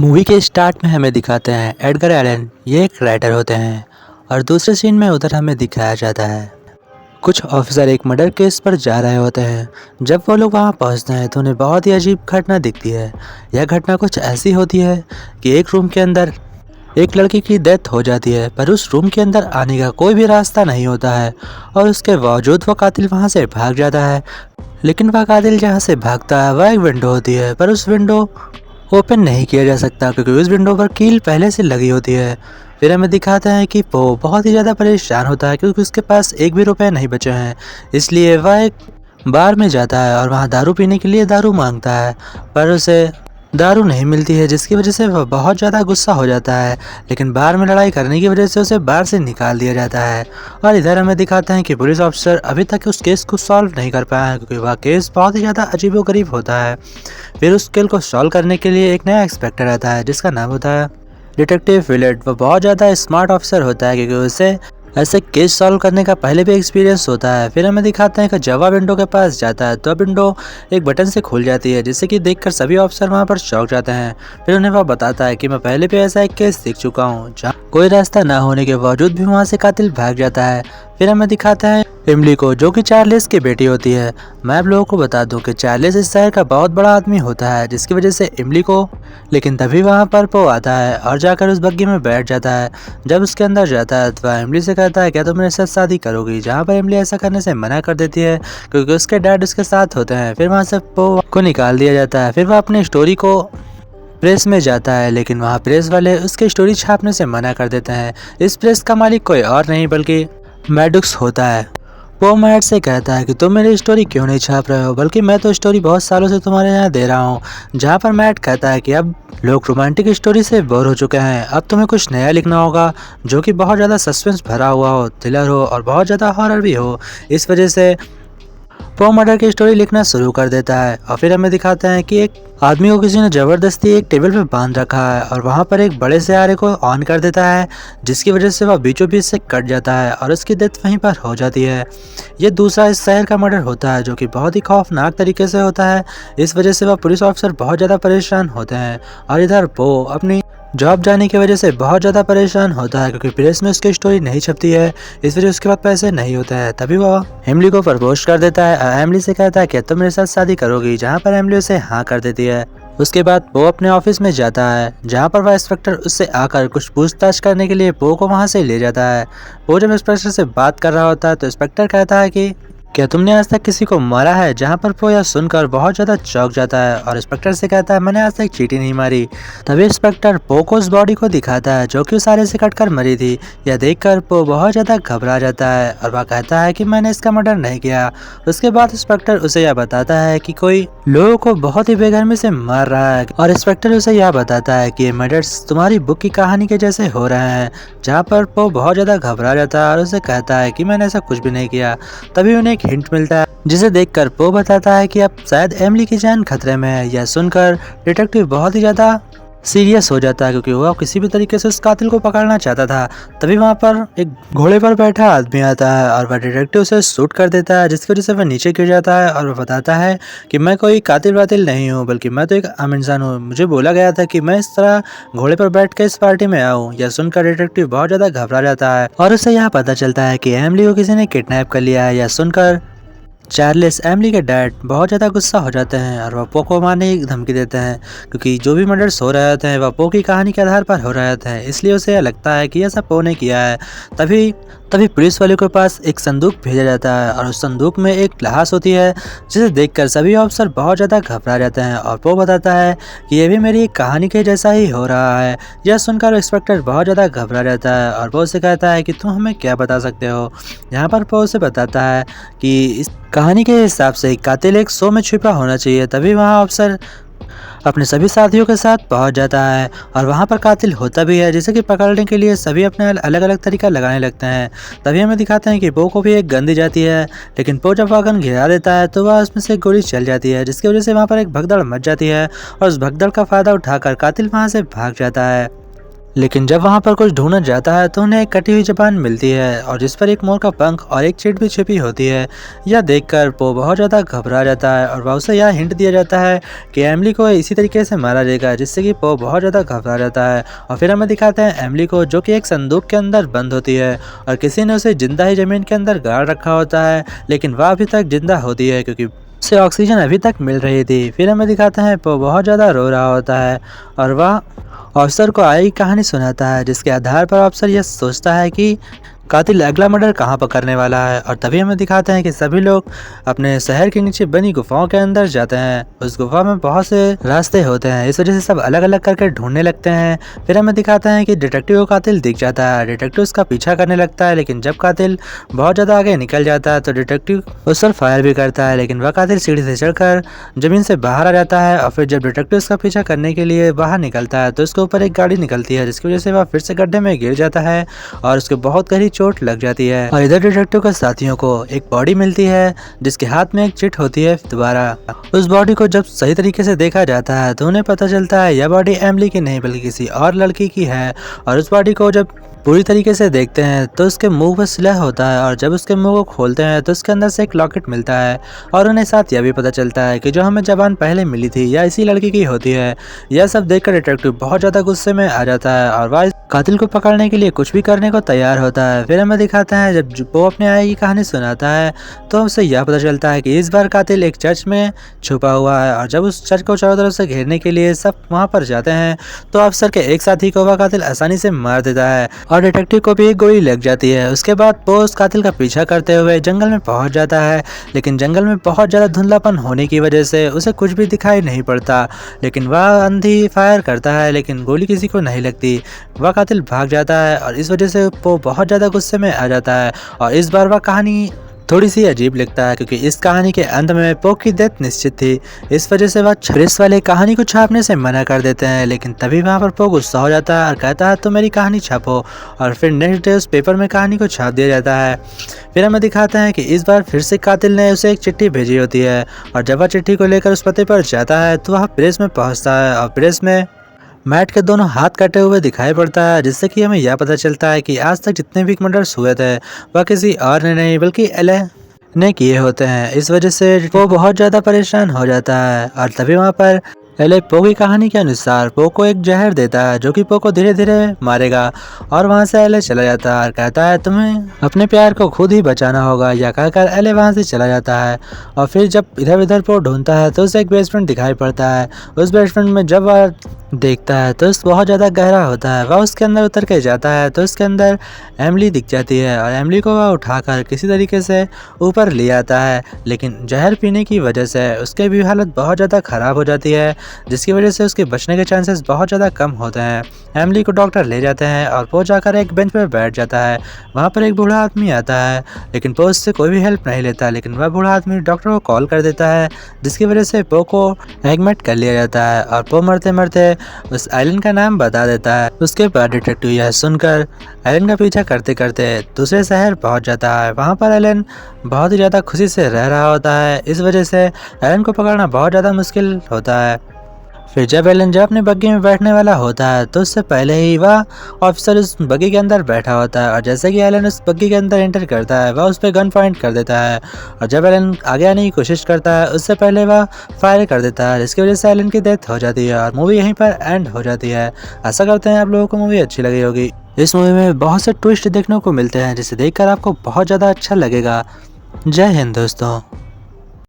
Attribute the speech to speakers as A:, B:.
A: Movie के start में हमें दिखाते हैं एडगर एलन, ये एक राइटर होते हैं और दूसरे सीन में उधर हमें दिखाया जाता है कुछ ऑफिसर एक मर्डर केस पर जा रहे होते हैं। जब वो लोग वहां पहुंचते हैं तो उन्हें बहुत ही अजीब घटना दिखती है। यह घटना कुछ ऐसी होती है कि एक रूम के अंदर एक लड़की की डेथ हो जाती है, पर उस रूम के अंदर आने का कोई भी रास्ता नहीं होता है और उसके बावजूद वो कातिल वहां से भाग जाता है। लेकिन वह कातिल जहाँ से भागता है वह एक विंडो होती है, पर उस विंडो ओपन नहीं किया जा सकता क्योंकि उस विंडो पर कील पहले से लगी होती है। फिर हमें दिखाता है कि वो बहुत ही ज़्यादा परेशान होता है क्योंकि उसके पास एक भी रुपए नहीं बचे हैं। इसलिए वह एक बार में जाता है और वहाँ दारू पीने के लिए दारू मांगता है, पर उसे दारू नहीं मिलती है, जिसकी वजह से वह बहुत ज़्यादा गुस्सा हो जाता है। लेकिन बार में लड़ाई करने की वजह से उसे बार से निकाल दिया जाता है। और इधर हमें दिखाते हैं कि पुलिस ऑफिसर अभी तक उस केस को सॉल्व नहीं कर पाया है क्योंकि वह केस बहुत ही ज़्यादा अजीबोगरीब होता है। फिर उस केस को सॉल्व करने के लिए एक नया इंस्पेक्टर आता है जिसका नाम होता है डिटेक्टिव विलेट। वह बहुत ज़्यादा स्मार्ट ऑफिसर होता है क्योंकि उसे ऐसे केस सॉल्व करने का पहले भी एक्सपीरियंस होता है। फिर हमें दिखाते हैं कि जब वह विंडो के पास जाता है तो विंडो एक बटन से खुल जाती है, जिससे कि देखकर सभी ऑफिसर वहां पर चौंक जाते हैं। फिर उन्हें वह बताता है कि मैं पहले भी ऐसा एक केस देख चुका हूँ जहाँ कोई रास्ता ना होने के बावजूद भी वहां से कातिल भाग जाता है। फिर हमें दिखाता है इमली को, जो कि चार्ल्स की बेटी होती है। मैं आप लोगों को बता दूं कि चार्ल्स इस शहर का बहुत बड़ा आदमी होता है, जिसकी वजह से इमली को लेकिन तभी वहां पर पो आता है और जाकर उस बग्गी में बैठ जाता है। जब उसके अंदर जाता है तो वह इमली से कहता है क्या तुम मेरे साथ शादी करोगी, जहाँ पर इमली ऐसा करने से मना कर देती है क्योंकि उसके डैड उसके साथ होते हैं। फिर वहाँ से पो को निकाल दिया जाता है। फिर वह अपनी स्टोरी को प्रेस में जाता है, लेकिन वहाँ प्रेस वाले उसकी स्टोरी छापने से मना कर देते हैं। इस प्रेस का मालिक कोई और नहीं बल्कि मैडुक्स होता है। वो मैट से कहता है कि तुम मेरी स्टोरी क्यों नहीं छाप रहे हो, बल्कि मैं तो स्टोरी बहुत सालों से तुम्हारे यहाँ दे रहा हूँ। जहाँ पर मैट कहता है कि अब लोग रोमांटिक स्टोरी से बोर हो चुके हैं, अब तुम्हें कुछ नया लिखना होगा जो कि बहुत ज़्यादा सस्पेंस भरा हुआ हो, थ्रिलर हो और बहुत ज़्यादा हॉरर भी हो। इस वजह से वो मर्डर की स्टोरी लिखना शुरू कर देता है। और फिर हमें दिखाते हैं कि एक आदमी को किसी ने जबरदस्ती एक टेबल पे बांध रखा है और वहां पर एक बड़े से आरे को ऑन कर देता है, जिसकी वजह से वह बीचों बीच से कट जाता है और उसकी डेथ वहीं पर हो जाती है। ये दूसरा इस शहर का मर्डर होता है जो कि बहुत ही खौफनाक तरीके से होता है। इस वजह से वह पुलिस ऑफिसर बहुत ज़्यादा परेशान होते हैं और इधर वो अपनी जॉब जाने की वजह से बहुत ज़्यादा परेशान होता है क्योंकि प्रेस में उसकी स्टोरी नहीं छपती है। इस वजह उसके पास पैसे नहीं होते हैं। तभी वह एमिली को प्रपोज कर देता है। एमिली से कहता है कि तुम मेरे साथ शादी करोगी, जहाँ पर एमिली उसे हाँ कर देती है। उसके बाद वो अपने ऑफिस में जाता है जहाँ पर वह इंस्पेक्टर उससे आकर कुछ पूछताछ करने के लिए वो को वहाँ से ले जाता है। वो जब इंस्पेक्टर से बात कर रहा होता है तो इंस्पेक्टर कहता है कि क्या तुमने आज तक किसी को मारा है, जहाँ पर वो यह सुनकर बहुत ज़्यादा चौंक जाता है और इंस्पेक्टर से कहता है मैंने आज तक चींटी नहीं मारी। तभी इंस्पेक्टर पो को उस बॉडी को दिखाता है जो कि उस आरे से कटकर मरी थी। यह देखकर पो बहुत ज़्यादा घबरा जाता है और वह कहता है कि मैंने इसका मर्डर नहीं किया। उसके बाद इंस्पेक्टर उसे यह बताता है कि कोई लोगों को बहुत ही बेगर्मी से मार रहा है और इंस्पेक्टर उसे यह बताता है कि ये मर्डर्स तुम्हारी बुक की कहानी के जैसे हो रहे हैं, जहाँ पर पो बहुत ज़्यादा घबरा जाता है और उसे कहता है कि मैंने ऐसा कुछ भी नहीं किया। तभी उन्हें हिंट मिलता है जिसे देखकर पो बताता है कि अब शायद एमिली की जान खतरे में है। यह सुनकर डिटेक्टिव बहुत ही ज्यादा सीरियस हो जाता है क्योंकि वह किसी भी तरीके से उस कातिल को पकड़ना चाहता था। तभी वहां पर एक घोड़े पर बैठा आदमी आता है और वह डिटेक्टिव उसे शूट कर देता है, जिसकी वजह से वह नीचे गिर जाता है और वह बताता है कि मैं कोई कातिल वातिल नहीं हूँ, बल्कि मैं तो एक आम इंसान हूँ। मुझे बोला गया था कि मैं इस तरह घोड़े पर बैठ कर इस पार्टी में आऊँ। यह सुनकर डिटेक्टिव बहुत ज्यादा घबरा जाता है और उसे यह पता चलता है कि एमिली को किसी ने किडनैप कर लिया है। यह सुनकर चार्ल्स एमिली के डैड बहुत ज़्यादा गुस्सा हो जाते हैं और वह पो को मारने की धमकी देते हैं क्योंकि जो भी मर्डर्स हो रहे होते हैं वह पो की कहानी के आधार पर हो रहे होते हैं, इसलिए उसे यह लगता है कि ऐसा पो ने किया है। तभी तभी पुलिस वाले के पास एक संदूक भेजा जाता है और उस संदूक में एक लाश होती है, जिसे देखकर सभी ऑफिसर बहुत ज़्यादा घबरा जाते हैं और पो बताता है कि यह भी मेरी कहानी के जैसा ही हो रहा है। यह सुनकर इंस्पेक्टर बहुत ज़्यादा घबरा जाता है और पो से कहता है कि तुम हमें क्या बता सकते हो। यहाँ पर पो से बताता है कि इस कहानी के हिसाब से कातिल एक शो में छुपा होना चाहिए। तभी वहाँ अफसर अपने सभी साथियों के साथ पहुंच जाता है और वहां पर कातिल होता भी है, जिसे कि पकड़ने के लिए सभी अपने अलग अलग तरीका लगाने लगते हैं। तभी हमें दिखाते हैं कि पो को भी एक गन दी जाती है, लेकिन पो जब वह गन गिरा देता है तो वह उसमें से गोली चल जाती है, जिसकी वजह से वहां पर एक भगदड़ मच जाती है और उस भगदड़ का फायदा उठाकर कातिल वहां से भाग जाता है। लेकिन जब वहाँ पर कुछ ढूंढा जाता है तो उन्हें एक कटी हुई ज़बान मिलती है और जिस पर एक मोर का पंख और एक चींटी भी छिपी होती है। यह देखकर पो बहुत ज़्यादा घबरा जाता है और वह उसे यह हिंट दिया जाता है कि एमिली को इसी तरीके से मारा जाएगा, जिससे कि पो बहुत ज़्यादा घबरा जाता है। और फिर हमें दिखाते हैं एमिली को, जो कि एक संदूक के अंदर बंद होती है और किसी ने उसे जिंदा ही ज़मीन के अंदर गाड़ रखा होता है, लेकिन वह अभी तक जिंदा होती है क्योंकि उसे ऑक्सीजन अभी तक मिल रही थी। फिर हमें दिखाते हैं पो बहुत ज़्यादा रो रहा होता है और वह अफसर को आई कहानी सुनाता है, जिसके आधार पर अफसर यह सोचता है कि कातिल अगला मर्डर कहाँ पर करने वाला है। और तभी हमें दिखाते हैं कि सभी लोग अपने शहर के नीचे बनी गुफाओं के अंदर जाते हैं। उस गुफा में बहुत से रास्ते होते हैं, इस वजह से सब अलग अलग करके ढूंढने लगते हैं। फिर हमें दिखाते हैं कि डिटेक्टिव को कातिल दिख जाता है। डिटेक्टिव उसका पीछा करने लगता है, लेकिन जब कातिल बहुत ज़्यादा आगे निकल जाता है तो डिटेक्टिव उस पर फायर भी करता है, लेकिन वह कातिल सीढ़ी से चढ़कर जमीन से बाहर आ जाता है। और फिर जब डिटेक्टिव उसका पीछा करने के लिए बाहर निकलता है तो उसके ऊपर एक गाड़ी निकलती है, जिसकी वजह से वह फिर से गड्ढे में गिर जाता है और उसके बहुत गहरी चोट लग जाती है। और इधर डिटेक्टिव के साथियों को एक बॉडी मिलती है, जिसके हाथ में एक चिट होती है। दोबारा उस बॉडी को जब सही तरीके से देखा जाता है तो उन्हें पता चलता है यह बॉडी एमिली की नहीं बल्कि किसी और लड़की की है। और उस बॉडी को जब पूरी तरीके से देखते हैं तो उसके मुंह पर सिला होता है और जब उसके मुंह को खोलते हैं तो उसके अंदर से एक लॉकेट मिलता है। और उन्हें साथ यह भी पता चलता है कि जो हमें ज़बान पहले मिली थी यह इसी लड़की की होती है। यह सब देखकर डिटेक्टिव बहुत ज़्यादा गुस्से में आ जाता है और वह कातिल को पकड़ने के लिए कुछ भी करने को तैयार होता है। फिर हमें दिखाते हैं जब वो अपने आई की कहानी सुनाता है तो उसे यह पता चलता है कि इस बार कातिल एक चर्च में छुपा हुआ है। और जब उस चर्च को चारों तरफ से घेरने के लिए सब वहाँ पर जाते हैं तो अफसर के एक साथी को वह कातिल आसानी से मार देता है और डिटेक्टिव को भी एक गोली लग जाती है। उसके बाद वो उस कातिल का पीछा करते हुए जंगल में पहुंच जाता है, लेकिन जंगल में बहुत ज़्यादा धुंधलापन होने की वजह से उसे कुछ भी दिखाई नहीं पड़ता। लेकिन वह अंधी फायर करता है, लेकिन गोली किसी को नहीं लगती। वह कातिल भाग जाता है और इस वजह से वो बहुत ज़्यादा गुस्से में आ जाता है। और इस बार वह कहानी थोड़ी सी अजीब लिखता है, क्योंकि इस कहानी के अंत में पो की डेथ निश्चित थी। इस वजह से वह प्रेस वाले कहानी को छापने से मना कर देते हैं, लेकिन तभी वहाँ पर पो गुस्सा हो जाता है और कहता है तो मेरी कहानी छापो। और फिर नेक्स्ट डे उस पेपर में कहानी को छाप दिया जाता है। फिर हमें दिखाते हैं कि इस बार फिर से कातिल ने उसे एक चिट्ठी भेजी होती है और जब वह चिट्ठी को लेकर उस पते पर जाता है तो वह प्रेस में पहुँचता है और प्रेस में मैट के दोनों हाथ कटे हुए दिखाई पड़ता है, जिससे कि हमें यह पता चलता है कि आज तक जितने भी मर्डर्स हुए थे वह किसी और ने नहीं बल्कि एले ने किए होते हैं। इस वजह से वो बहुत ज़्यादा परेशान हो जाता है और तभी वहाँ पर एले पो की कहानी के अनुसार पो को एक जहर देता है जो कि पो को धीरे धीरे मारेगा। और वहाँ से एले चला जाता है और कहता है तुम्हें अपने प्यार को खुद ही बचाना होगा। या कहकर एले वहाँ से चला जाता है। और फिर जब इधर उधर पो ढूंढता है तो उसे एक बेसमेंट दिखाई पड़ता है। उस बेसमेंट में जब वह देखता है तो बहुत ज़्यादा गहरा होता है। वह उसके अंदर उतर के जाता है तो उसके अंदर एमिली दिख जाती है और एमिली को वह उठाकर किसी तरीके से ऊपर ले आता है, लेकिन जहर पीने की वजह से उसके भी हालत बहुत ज़्यादा ख़राब हो जाती है, जिसकी वजह से उसके बचने के चांसेस बहुत ज़्यादा कम होते हैं। एमिली को डॉक्टर ले जाते हैं और वो जाकर एक बेंच पर बैठ जाता है। वहाँ पर एक बूढ़ा आदमी आता है, लेकिन वो उससे कोई भी हेल्प नहीं लेता। लेकिन वह बूढ़ा आदमी डॉक्टर को कॉल कर देता है, जिसकी वजह से पो को एडमिट कर लिया जाता है और पो मरते मरते उस आइलैंड का नाम बता देता है। उसके बाद डिटेक्टिव यह सुनकर एलन का पीछा करते करते दूसरे शहर पहुंच जाता है। वहाँ पर एलन बहुत ही ज़्यादा खुशी से रह रहा होता है। इस वजह से एलन को पकड़ना बहुत ज़्यादा मुश्किल होता है। फिर जब एलन जब अपने बग्गी में बैठने वाला होता है तो उससे पहले ही वह ऑफिसर उस बग्गी के अंदर बैठा होता है और जैसे कि एलन उस बग्गी के अंदर एंटर करता है वह उस पर गन पॉइंट कर देता है। और जब एलन आगे आने की कोशिश करता है उससे पहले वह फायर कर देता है, जिसकी वजह से एलन की डेथ हो जाती है और मूवी यहीं पर एंड हो जाती है। आशा करते हैं आप लोगों को मूवी अच्छी लगी होगी। इस मूवी में बहुत से ट्विस्ट देखने को मिलते हैं जिसे देखकर आपको बहुत ज़्यादा अच्छा लगेगा। जय हिंद दोस्तों।